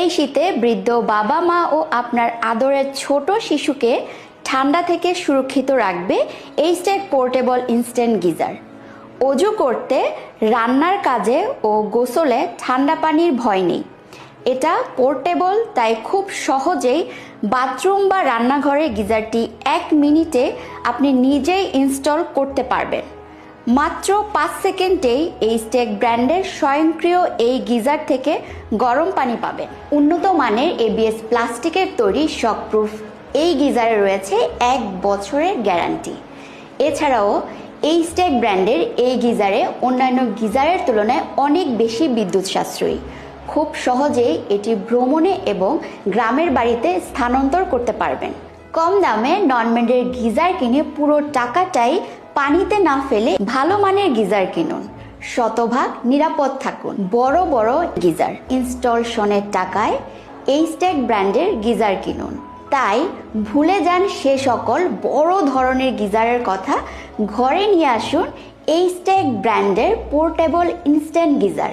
এই শীতে বৃদ্ধ বাবা মা ও আপনার আদরের ছোট শিশুকে ঠান্ডা থেকে সুরক্ষিত রাখবে এইচটেক পোর্টেবল ইনস্ট্যান্ট গিজার। অজু করতে, রান্নার কাজে ও গোসলে ঠান্ডা পানির ভয় নেই। এটা পোর্টেবল, তাই খুব সহজেই বাথরুম বা রান্নাঘরে গিজারটি 1 মিনিটে আপনি নিজেই ইনস্টল করতে পারবেন। মাত্র 5 সেকেন্ডেই এইচটেক ব্র্যান্ডের স্বয়ংক্রিয় এই গিজার থেকে গরম পানি পাবেন। উন্নত মানের এবিএস প্লাস্টিকের তৈরি শকপ্রুফ এই গিজারে রয়েছে 1 বছরের গ্যারান্টি। এছাড়াও এইচটেক ব্র্যান্ডের এই গিজারে অন্যান্য গিজারের তুলনায় অনেক বেশি বিদ্যুৎ সাশ্রয়ী। খুব সহজেই এটি ভ্রমণে এবং গ্রামের বাড়িতে স্থানান্তর করতে পারবেন। কম দামে ননম্যান্ডের গিজার কিনে পুরো টাকাটাই পানিতে না ফেলে ভালো মানের গিজার কিনুন, শতভাগ নিরাপদ থাকুন। বড় বড় গিজার ইনস্টলেশনের টাকায় এইচটেক ব্র্যান্ডের গিজার কিনুন। তাই ভুলে যান সে সকল বড় ধরনের গিজারের কথা, ঘরে নিয়ে আসুন এইচটেক ব্র্যান্ডের পোর্টেবল ইনস্ট্যান্ট গিজার।